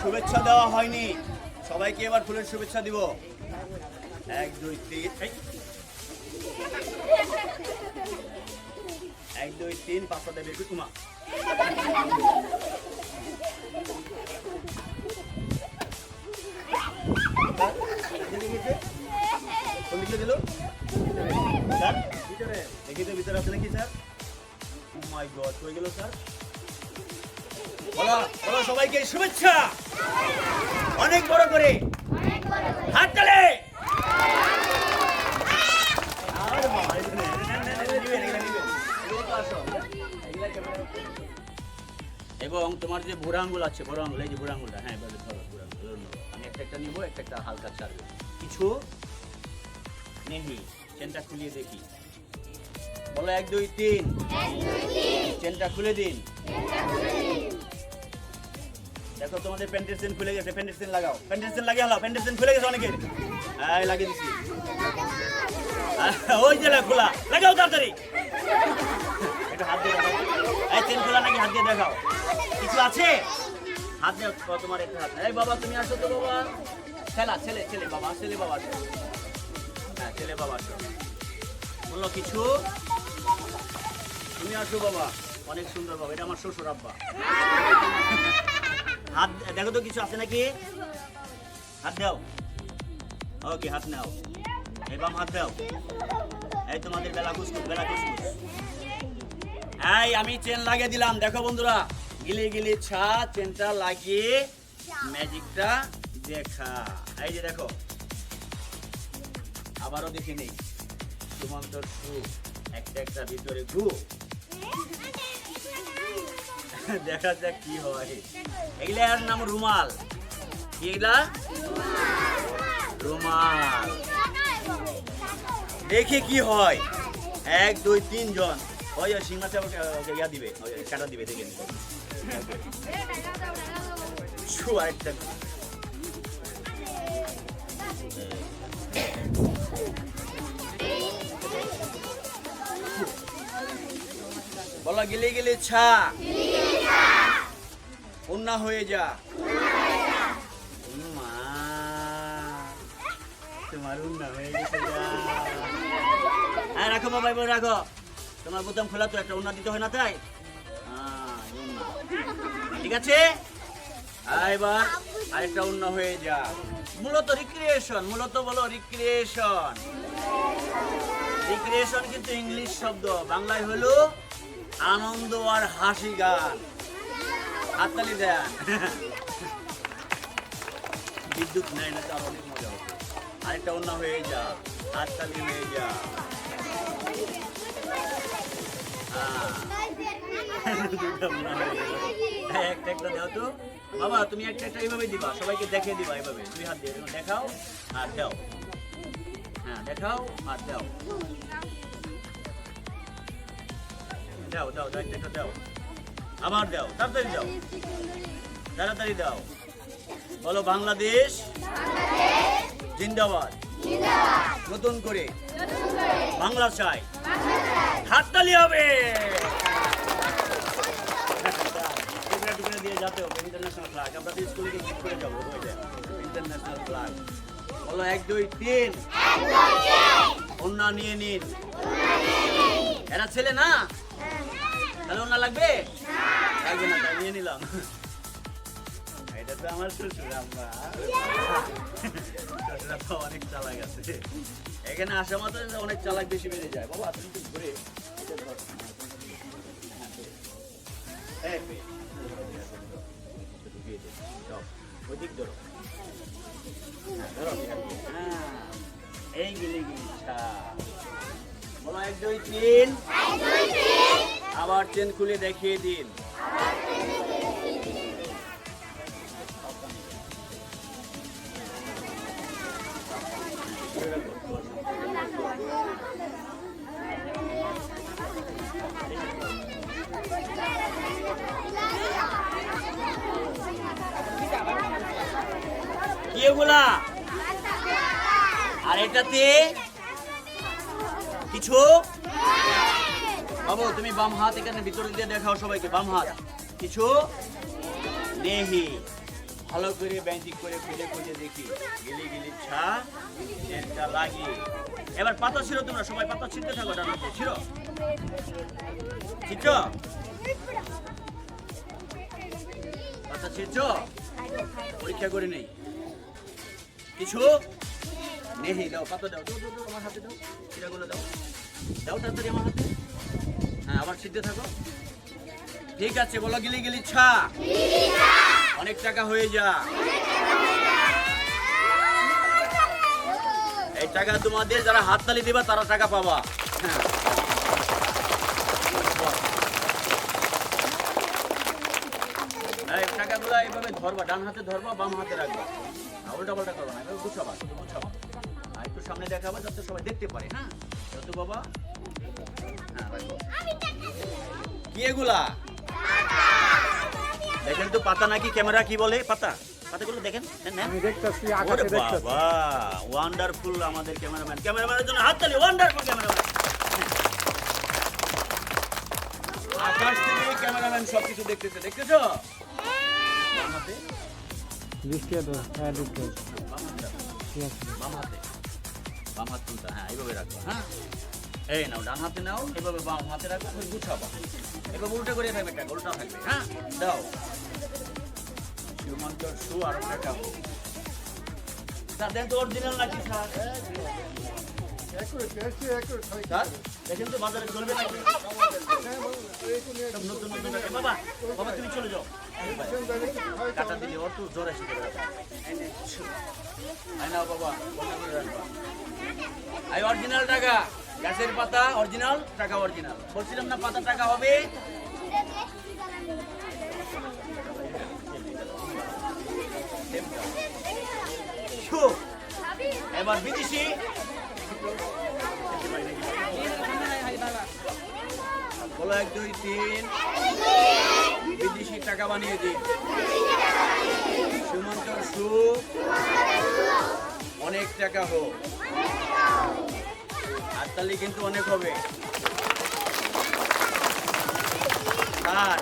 শুভেচ্ছা দেওয়া হয়নি, সবাইকে এবার ফুলের শুভেচ্ছা দিব। 1 2 3 1 2 3 পাঁচটা দেবে কুমা। কোন দিকে দিল স্যার? ভিতরে দেখি তো, ভিতরে আছে নাকি স্যার? ও মাই গড, কই গেল স্যার? বলো বলো সবাইকে শুভেচ্ছা, অনেক বড় করে হাত তালে। এবং তোমার যে বুড়া আঙ্গুল আছে, বড় আঙ্গুল, এই যে বুড়া আঙ্গুলটা, হ্যাঁ ধরো বুড়া আঙ্গুল, আমি একটা একটা নিবো, একটা একটা হালকা ছাড়বে। কিছু নেই, চেনটা খুলিয়ে দেখি। বলো 1 2 3, চেনটা খুলে দিন। দেখো তোমাদের প্যান্টের চেন খুলে গেছে, প্যান্টের চেন লাগাও, প্যান্টের চেন লাগিয়ে হালাও, প্যান্টের চেন খুলে গেছে অনেকের। এই লাগিয়ে দিছি, ওই যে খোলা, লাগাও তাড়াতাড়ি। একটু হাত দিয়ে দেখাও, এই চেন খোলা নাকি হাত দিয়ে দেখাও। কিছু আছে? হাত দিয়ে তোমার একটা হাত। এই বাবা তুমি আসো তো বাবা, ছেলে ছেলে ছেলে বাবা, ছেলে বাবা আসো, হ্যাঁ ছেলে বাবা আসো। বললো কিছু, তুমি আসো বাবা, অনেক সুন্দর বাবা, এটা আমার শ্বশুর আব্বা। হাত দেখো তো কিছু আছে নাকি, হাত দাও। ওকে হাত নাও, এই বাম হাত দাও। এই তোমাদের বেলা কুসকুস, বেলা কুসকুস। এই আমি চেন লাগিয়ে দিলাম, দেখো বন্ধুরা, গিলি গিলি ছা, চেনটা লাগিয়ে ম্যাজিকটা দেখা। এই যে দেখো, আবারও দেখে নেই, সুমন্তর শু, একটা একটা ভিতরে ঘু। দেখা যাক কি হয়। এগুলার নাম রুমাল। কি এগুলা? রুমাল। দেখে কি হয়। 1 2 3 জন ওই সিংমাছে ওকে ইয়া দিবে, কাটা দিবে, দেখে নিবে। শু আরেকটা। বলা গেলে গেলে ছা, উন্না হয়ে যা। মা তোমার উন্না হয়ে গেছে। হ্যাঁ রাখো বাবা, এবার রাখো। তোমার বোতাম খোলা তো, একটা উন্না দিতে হয় না তাই? ঠিক আছে, এবার আরেকটা উন্না হয়ে যা। মূলত রিক্রিয়েশন, মূলত বলো রিক্রিয়েশন। রিক্রিয়েশন কিন্তু ইংলিশ শব্দ, বাংলায় হলো আনন্দ আর হাসি গান। হাততালি দেন। বিদ্যুৎ নেয় না, তার অনেক মজা হচ্ছে। আরেকটা অন্য হয়ে যা, হাততালি হয়ে যা। একটা একটা দাও তো বাবা, তুমি একটা একটা এইভাবে দিবা, সবাইকে দেখে দিবা এইভাবে। তুমি হাত দিয়ে দেখাও আর দাও, হ্যাঁ দেখাও আর দাও, দাও দাও দাও, একটা দাও, আবার দাও, তাড়াতাড়ি দাও, তাড়াতাড়ি দাও। বলো বাংলাদেশ জিন্দাবাদ, নতুন করে বাংলা চাই, হাততালি হবে। টুকরা টুকরা দিয়ে যাতে হবে ইন্টারন্যাশনাল ফ্ল্যাগ। আমরা তো স্কুলে গিয়ে করে যাবো ইন্টারন্যাশনাল ফ্ল্যাগ। বলো 1 2 3, ওন্না নিয়ে নিন। এরা ছেলে না, তাহলে ওন্না লাগবে? লাগবে না, তাই নিয়ে নিলাম। এটা তো আমার শ্বশুর আম্মা, শ্বশুরা তো অনেক চালাক আছে। এখানে আসা মাত্র অনেক চালাক বেশি বেড়ে যায়। বাবা তুমি একটু ঘুরে ওইদিক ধরো, এই গেলে গিয়েছা। বলো 1 2 3, আবার চেন খুলে দেখিয়ে দিন। কি এগুলা? আর এটাতে কিছু বাবু, তুমি বাম হাত এখানে ভিতরে দিয়ে দেখাও সবাইকে, বাম হাত। কিছু নেহি, ভালো করে ব্যাঞ্চিক করে খুঁজে খুঁজে দেখি গিলি গিলি ছা তেলটা লাগিয়ে এবার পাতা ছিঁড়ো তোমরা সবাই পাতা ছিঁড়তে থাকো ডানাতে ছিঁড়ো ছিঁড়ছো পাতা ছিঁড়ছো পরীক্ষা করে নেই কিছু নেই দাও পাতা দাও দাও দাও আমার হাতে দাও ছিঁড়াগুলো দাও দাও তাড়াতাড়ি আমার হাতে হ্যাঁ আবার ছিঁড়তে থাকো ঠিক আছে বলো গিলি গিলি ছা অনেক টাকা হয়ে যা এই টাকা তোমাদের যারা হাততালি দিবা তারা টাকা পাবা হ্যাঁ এই টাকাগুলো এইভাবে ধরবা ডান হাতে ধরবা বাম হাতে রাখবা উল্টা পাল্টা করবা না এভাবে গুছাবা শুধু গুছাবা আর একটু সামনে দেখাবা যাতে সবাই দেখতে পারে হ্যাঁ যত বাবা হ্যাঁ রাখো কি এগুলা দেখেন তো পাতা নাকি ক্যামেরা কি বলে পাতা পাতাগুলো দেখেন আমি দেখতেছি আকাশে দেখতেছি বাবা ওয়ান্ডারফুল আমাদের ক্যামেরাম্যানের জন্য হাততালি ওয়ান্ডারফুল ক্যামেরাম্যান আকাশ থেকে ক্যামেরাম্যান সবকিছু দেখতেছে দেখতেছো বাম হাতে দৃষ্টি তো হ্যাঁ দেখতে বাম হাতে ঠিক আছে বাম হাত তুলতে হ্যাঁ এইভাবে রাখবো হ্যাঁ এই নাও ডান হাতে নাও এভাবে বাম হাতে রাখবো তুমি গুছাবা এভাবে উল্টো করে থাকবে টাকা উল্টা থাকবে হ্যাঁ দাও হিউম্যান শু আর টাকা স্যার দেন তো অরিজিনাল নাকি স্যার স্যার দেখেন তো বাজারে চলবে নাকি সব নতুন নতুন বাবা বাবা তুমি চলে যাও টাকা দিলে ওর তো জোর এসে যাবে আই নাও বাবা বন্ধ করে রাখবা আই অরিজিনাল টাকা গাছের পাতা অরিজিনাল টাকা অরিজিনাল বলছিলাম না পাতা টাকা হবে এবার বিদেশি বলো 1 2 3 বিদেশি টাকা বানিয়ে দিন সুমন্তর সু অনেক টাকা হোক হাততালি কিন্তু অনেক হবে আর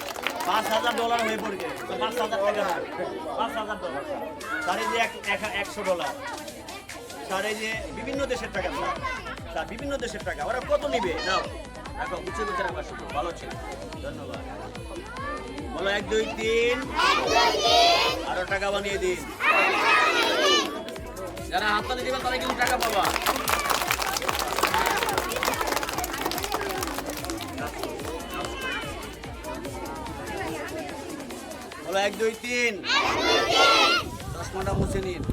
$5,000 হয়ে পড়বে তো $5,000 টাকা না $5,000 সারে যে $100 সারে যে বিভিন্ন দেশের টাকা স্যার বিভিন্ন দেশের টাকা ওরা কত নিবে নাও রাখো গুছিয়ে গুছিয়ে রাখবা শুধু ভালো ছিল ধন্যবাদ বলো 1 2 3 আরো টাকা বানিয়ে দিন যারা হাততালি দিবেন তারা কিন্তু টাকা পাবা বলো 1 2 3 10 মুছে নিন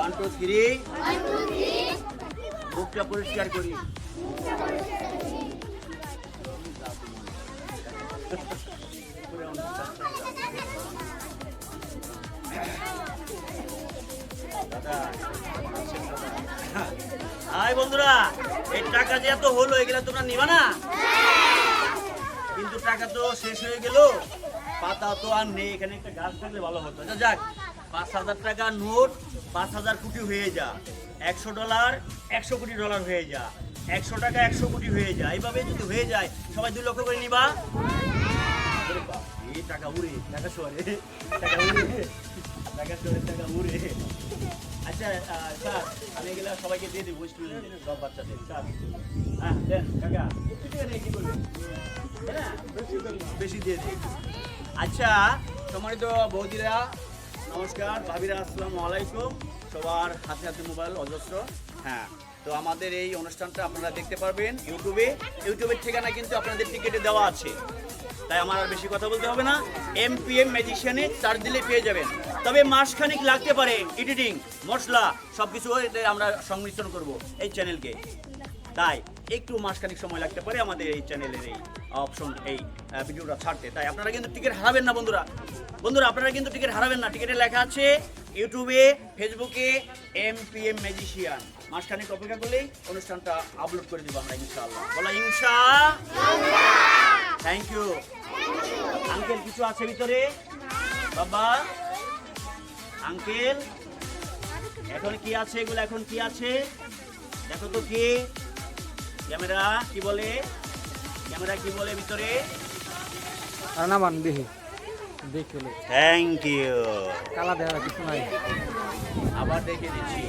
1 2 3 মুখটা পরিষ্কার করি হাই বন্ধুরা এই টাকা যে এত হলো এগুলা তোমরা নিবা না কিন্তু টাকা তো শেষ হয়ে গেল পাতা তো আর নেই এখানে একটা গাছ থাকলে ভালো হতো আচ্ছা যাক 5,000 টাকা নোট 5,000 কোটি হয়ে যা $100 100 কোটি ডলার হয়ে যা 100 টাকা 100 কোটি হয়ে যায় এইভাবে যদি হয়ে যায় সবাই 2 লক্ষ করে নিবা এই টাকা উড়ে টাকা সরে টাকা উড়ে টাকা সরে টাকা উড়ে আচ্ছা স্যার আমি এগুলো সবাইকে দিয়ে দেবো স্টুডেন্টদের সব বাচ্চাদের স্যার হ্যাঁ দেন কাকা একটু টাকা নিয়ে কি করবেন হ্যাঁ বেশি দিয়ে দিই আচ্ছা সম্মানিত বৌদিরা নমস্কার ভাবিরা আসসালামু আলাইকুম সবার হাতে হাতে মোবাইল অজস্র হ্যাঁ তো আমাদের এই অনুষ্ঠানটা আপনারা দেখতে পারবেন ইউটিউবের ঠিকানা কিন্তু আপনাদের টিকেটে দেওয়া আছে তাই আমার আর বেশি কথা বলতে হবে না MPM ম্যাজিশিয়ানে চার্জ দিলে পেয়ে যাবেন তবে মাসখানেক লাগতে পারে এডিটিং মশলা সব কিছু আমরা সংমিশ্রণ করব এই চ্যানেলকে তাই একটু মাসখানেক সময় লাগতে পারে আমাদের এই চ্যানেলের এই অপশন এই ভিডিওটা ছাড়তে তাই আপনারা কিন্তু টিকিট হারাবেন না বন্ধুরা আপনারা কিন্তু টিকিট হারাবেন না টিকিটে লেখা আছে ইউটিউবে ফেসবুকে MPM ম্যাজিশিয়ান মাসখানেক অপেক্ষা করলেই অনুষ্ঠানটা আপলোড করে দেবো আমরা ইনশাআল্লাহ বলা ইনশাআল্লাহ থ্যাংক ইউ আঙ্কেল কিছু আছে ভিতরে বাবা আঙ্কেল এখন কি আছে এগুলো এখন কি আছে দেখো তো কি ক্যামেরা কি বলে ভিতরে আর না মান দেখি দেখে লো। Thank you. কালা দেখা কিছু নাই। আবার দেখিয়ে দিচ্ছি,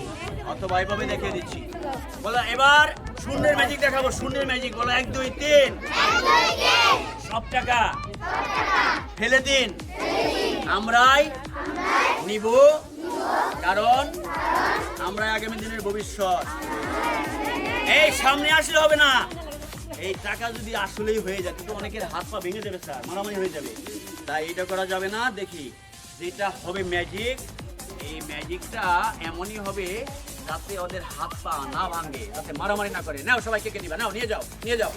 অথবা এভাবে দেখিয়ে দিচ্ছি। বলো এবার শূন্যের ম্যাজিক দেখাবো, শূন্যের ম্যাজিক। বলো 1 2 3। সব টাকা ফেলে দিন, আমরাই নিব, কারণ আমরা আগামী দিনের ভবিষ্যৎ। এই সামনে আসলে হবে না, এই টাকা যদি আসলেই হয়ে যায় কিন্তু অনেকের হাত পা ভেঙে যাবে স্যার, মারামারি হয়ে যাবে, তাই এটা করা যাবে না। দেখি যেটা হবে ম্যাজিক, এই ম্যাজিকটা এমনই হবে যাতে ওদের হাত পা না ভাঙে, যাতে মারামারি না করে। নাও সবাই কেকে দিবা, নাও নিয়ে যাও, নিয়ে যাও।